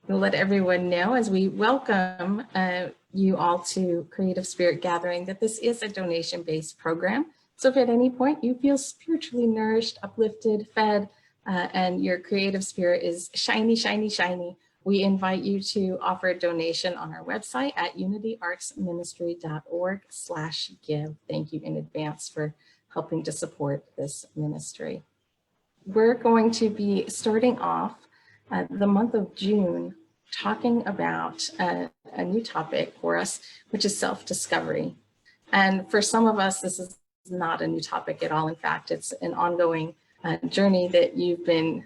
We'll let everyone know as we welcome you all to Creative Spirit Gathering that this is a donation-based program. So if at any point you feel spiritually nourished, uplifted, fed, and your creative spirit is shiny, shiny, shiny, we invite you to offer a donation on our website at unityartsministry.org/give. Thank you in advance for helping to support this ministry. We're going to be starting off the month of June talking about a new topic for us, which is self-discovery. And for some of us, this is not a new topic at all. In fact, it's an ongoing journey that you've been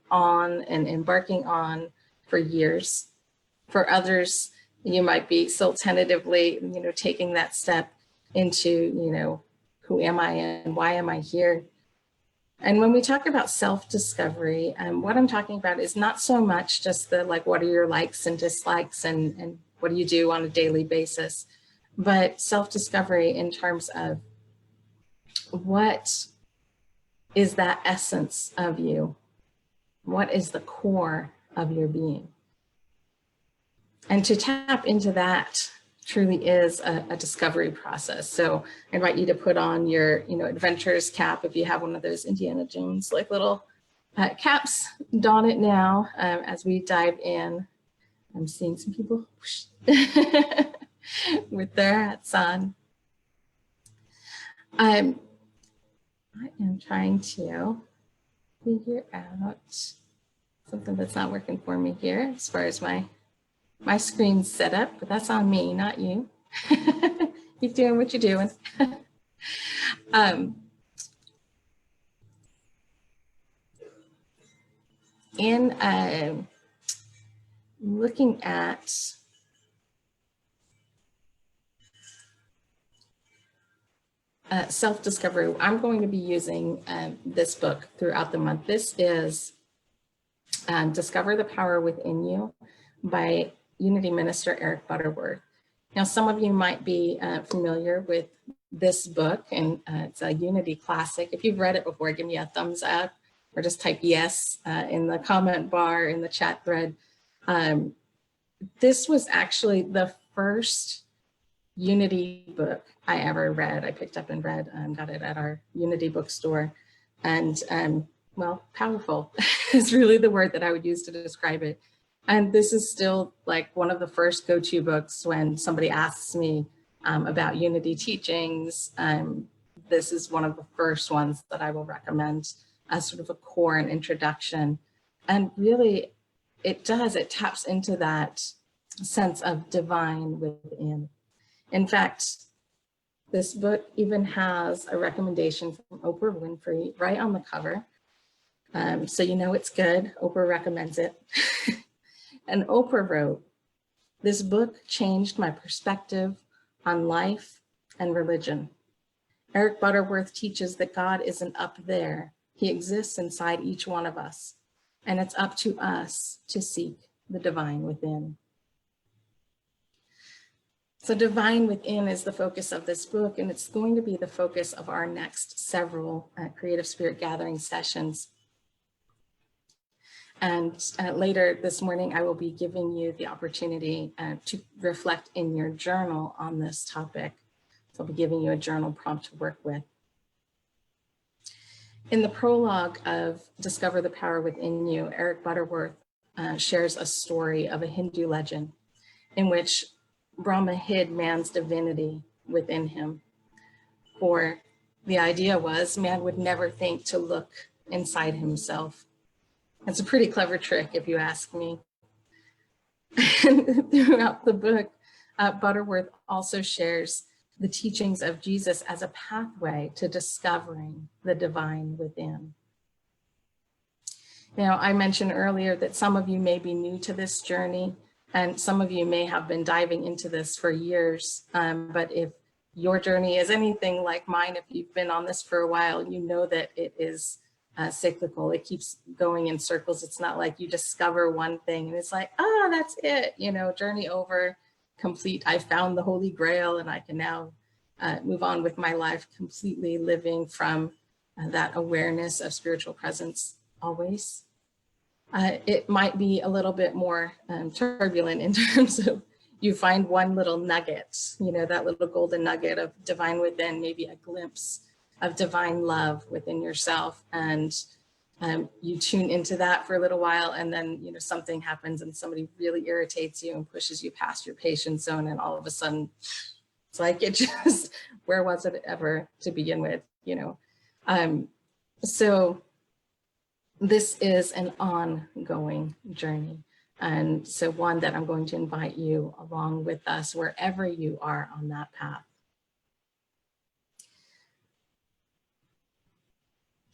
on and embarking on for years. For others, you might be still tentatively, taking that step into, who am I and why am I here? And when we talk about self-discovery, what I'm talking about is not so much just the what are your likes and dislikes and what do you do on a daily basis, but self-discovery in terms of what is that essence of you? What is the core of your being? And to tap into that truly is a discovery process. So I invite you to put on your, adventurer's cap if you have one of those Indiana Jones little caps. Don it now as we dive in. I'm seeing some people with their hats on. I am trying to figure out something that's not working for me here as far as my screen's set up, but that's on me, not you. Keep doing what you're doing. In looking at self-discovery, I'm going to be using this book throughout the month. This is Discover the Power Within You by Unity Minister Eric Butterworth. Now, some of you might be familiar with this book, and it's a Unity classic. If you've read it before, give me a thumbs up or just type yes in the comment bar in the chat thread. This was actually the first Unity book I ever read. I picked up and read, got it at our Unity bookstore. And well, powerful is really the word that I would use to describe it. And this is still one of the first go-to books when somebody asks me about Unity teachings. This is one of the first ones that I will recommend as sort of a core and introduction. And really, it taps into that sense of divine within. In fact, this book even has a recommendation from Oprah Winfrey right on the cover. So you know it's good. Oprah recommends it. And Oprah wrote, "This book changed my perspective on life and religion. Eric Butterworth teaches that God isn't up there. He exists inside each one of us. And it's up to us to seek the divine within." So divine within is the focus of this book, and it's going to be the focus of our next several Creative Spirit Gathering sessions. And later this morning, I will be giving you the opportunity to reflect in your journal on this topic. So I'll be giving you a journal prompt to work with. In the prologue of Discover the Power Within You, Eric Butterworth shares a story of a Hindu legend in which Brahma hid man's divinity within him. For the idea was man would never think to look inside himself. It's a pretty clever trick, if you ask me. And throughout the book, Butterworth also shares the teachings of Jesus as a pathway to discovering the divine within. Now, I mentioned earlier that some of you may be new to this journey, and some of you may have been diving into this for years. But if your journey is anything like mine, if you've been on this for a while, you know that it is cyclical. It keeps going in circles. It's not like you discover one thing and it's like, oh, that's it, journey over, complete. I found the Holy Grail and I can now move on with my life completely living from that awareness of spiritual presence always. It might be a little bit more turbulent in terms of you find one little nugget, you know, that little golden nugget of divine within, maybe a glimpse of divine love within yourself. And you tune into that for a little while, and then, you know, something happens and somebody really irritates you and pushes you past your patience zone. And all of a sudden, it's like it just, where was it ever to begin with, you know? So this is an ongoing journey. And so one that I'm going to invite you along with us wherever you are on that path.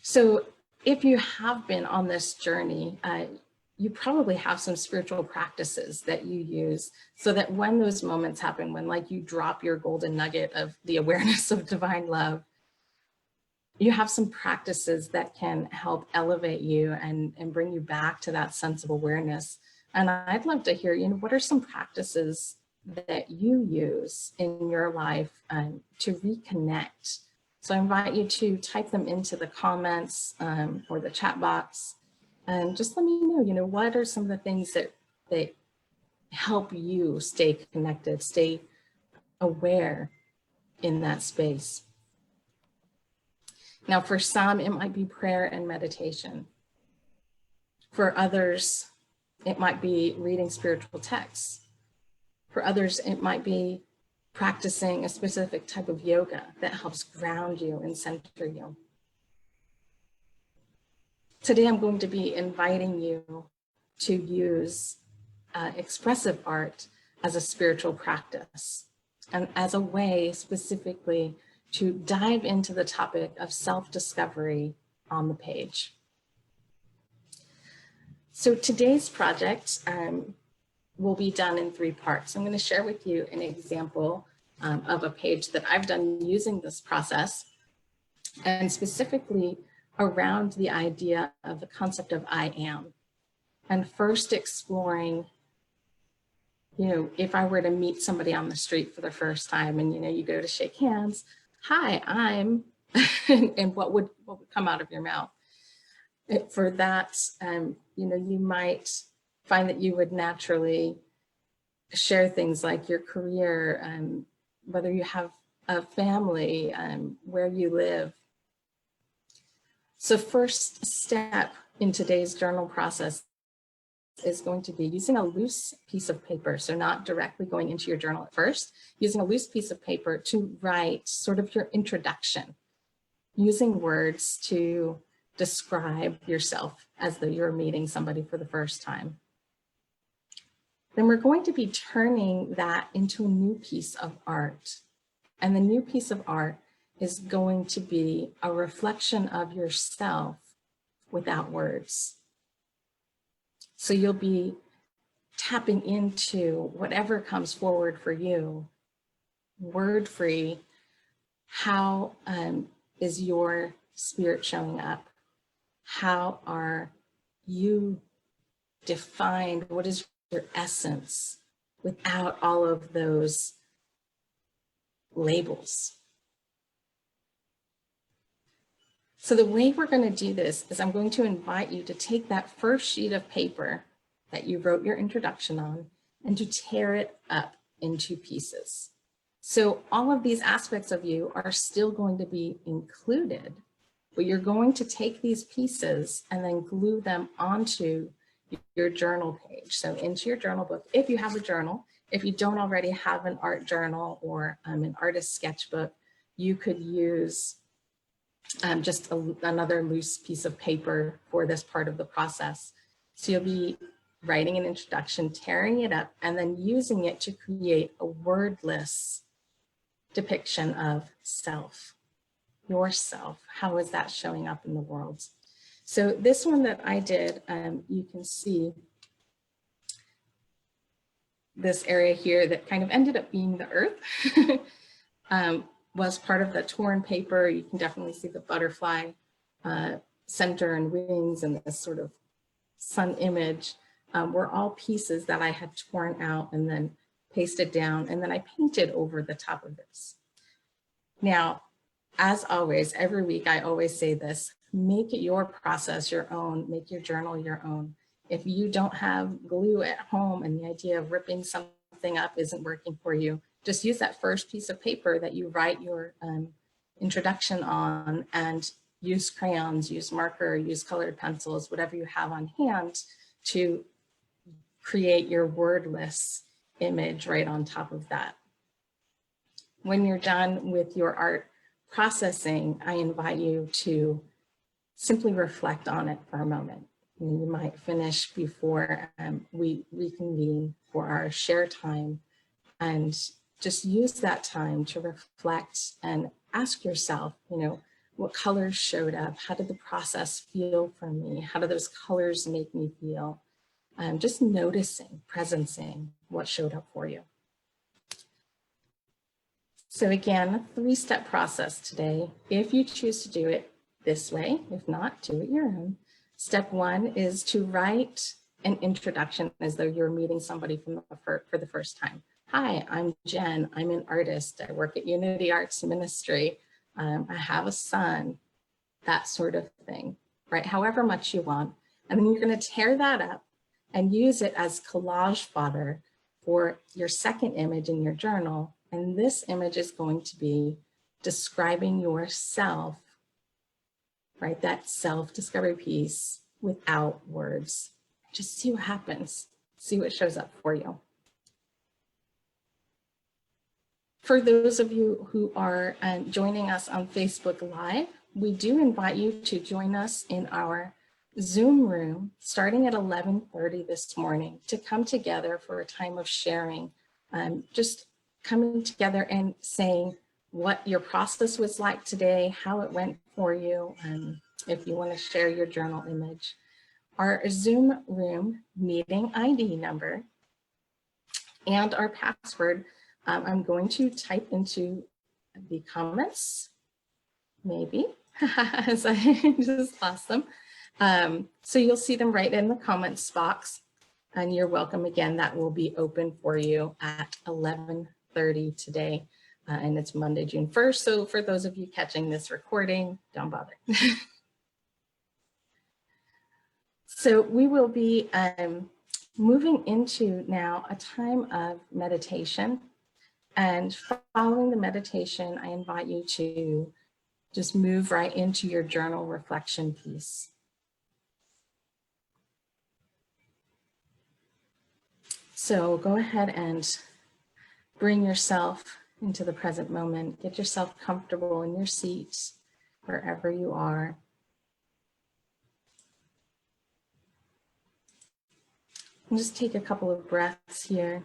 So if you have been on this journey, you probably have some spiritual practices that you use so that when those moments happen, when like you drop your golden nugget of the awareness of divine love, you have some practices that can help elevate you and bring you back to that sense of awareness. And I'd love to hear, you know, what are some practices that you use in your life to reconnect? So I invite you to type them into the comments or the chat box, and just let me know, you know, what are some of the things that help you stay connected, stay aware in that space. Now, for some, it might be prayer and meditation. For others, it might be reading spiritual texts. For others, it might be practicing a specific type of yoga that helps ground you and center you. Today, I'm going to be inviting you to use expressive art as a spiritual practice and as a way specifically to dive into the topic of self-discovery on the page. So today's project will be done in 3 parts. I'm going to share with you an example of a page that I've done using this process, and specifically around the idea of the concept of I am. And first exploring, you know, if I were to meet somebody on the street for the first time and, you know, you go to shake hands, hi, I'm, and what would come out of your mouth? For that, you know, you might find that you would naturally share things like your career, whether you have a family, where you live. So first step in today's journal process is going to be using a loose piece of paper. So not directly going into your journal at first, using a loose piece of paper to write sort of your introduction, using words to describe yourself as though you're meeting somebody for the first time. Then we're going to be turning that into a new piece of art. And the new piece of art is going to be a reflection of yourself without words. So you'll be tapping into whatever comes forward for you, word-free. How is your spirit showing up? How are you defined? What is your essence without all of those labels? So the way we're going to do this is I'm going to invite you to take that first sheet of paper that you wrote your introduction on and to tear it up into pieces. So all of these aspects of you are still going to be included, but you're going to take these pieces and then glue them onto your journal page. So into your journal book, if you have a journal. If you don't already have an art journal or an artist sketchbook, you could use just another loose piece of paper for this part of the process. So you'll be writing an introduction, tearing it up, and then using it to create a wordless depiction of self, yourself. How is that showing up in the world? So this one that I did, you can see this area here that kind of ended up being the earth. Was part of the torn paper. You can definitely see the butterfly center and wings and this sort of sun image were all pieces that I had torn out and then pasted down, and then I painted over the top of this. Now, as always, every week I always say this, make your process your own, make your journal your own. If you don't have glue at home and the idea of ripping something up isn't working for you, just use that first piece of paper that you write your introduction on and use crayons, use marker, use colored pencils, whatever you have on hand to create your wordless image right on top of that. When you're done with your art processing, I invite you to simply reflect on it for a moment. You might finish before we reconvene for our share time, and just use that time to reflect and ask yourself, what colors showed up? How did the process feel for me? How do those colors make me feel? Just noticing, presencing what showed up for you. So again, a 3-step process today. If you choose to do it this way, if not, do it your own. Step 1 is to write an introduction as though you're meeting somebody for the first time. Hi, I'm Jen. I'm an artist. I work at Unity Arts Ministry. I have a son, that sort of thing, right? However much you want. And then you're going to tear that up and use it as collage fodder for your second image in your journal. And this image is going to be describing yourself, right? That self-discovery piece without words. Just see what happens. See what shows up for you. For those of you who are joining us on Facebook Live, we do invite you to join us in our Zoom room starting at 11:30 this morning to come together for a time of sharing, just coming together and saying what your process was like today, how it went for you, and if you want to share your journal image. Our Zoom room meeting ID number and our password, I'm going to type into the comments, maybe, as I just lost them. So you'll see them right in the comments box, and you're welcome again. That will be open for you at 11:30 today, and it's Monday, June 1st. So for those of you catching this recording, don't bother. So we will be moving into now a time of meditation. And following the meditation, I invite you to just move right into your journal reflection piece. So go ahead and bring yourself into the present moment. Get yourself comfortable in your seat, wherever you are. And just take a couple of breaths here.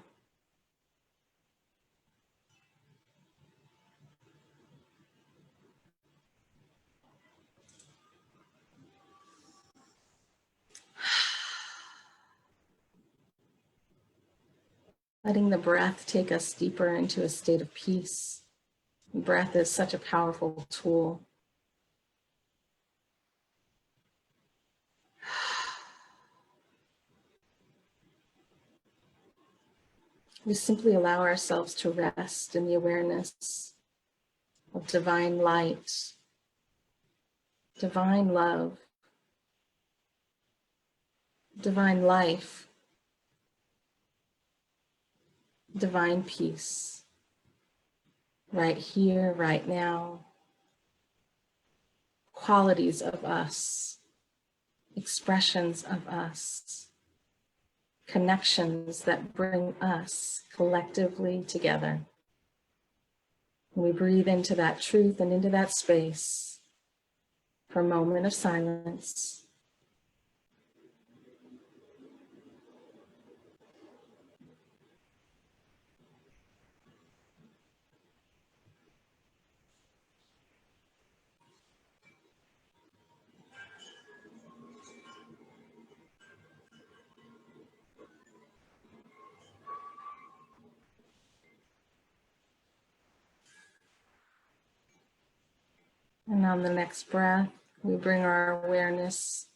Letting the breath take us deeper into a state of peace. Breath is such a powerful tool. We simply allow ourselves to rest in the awareness of divine light, divine love, divine life, divine peace, right here, right now. Qualities of us, expressions of us, connections that bring us collectively together. We breathe into that truth and into that space for a moment of silence. And on the next breath, we bring our awareness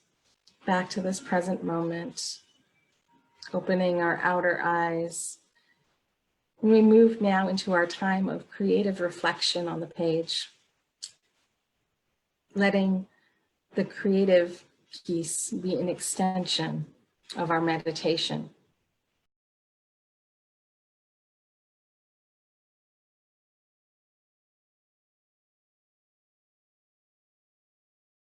back to this present moment, opening our outer eyes. And we move now into our time of creative reflection on the page, letting the creative piece be an extension of our meditation.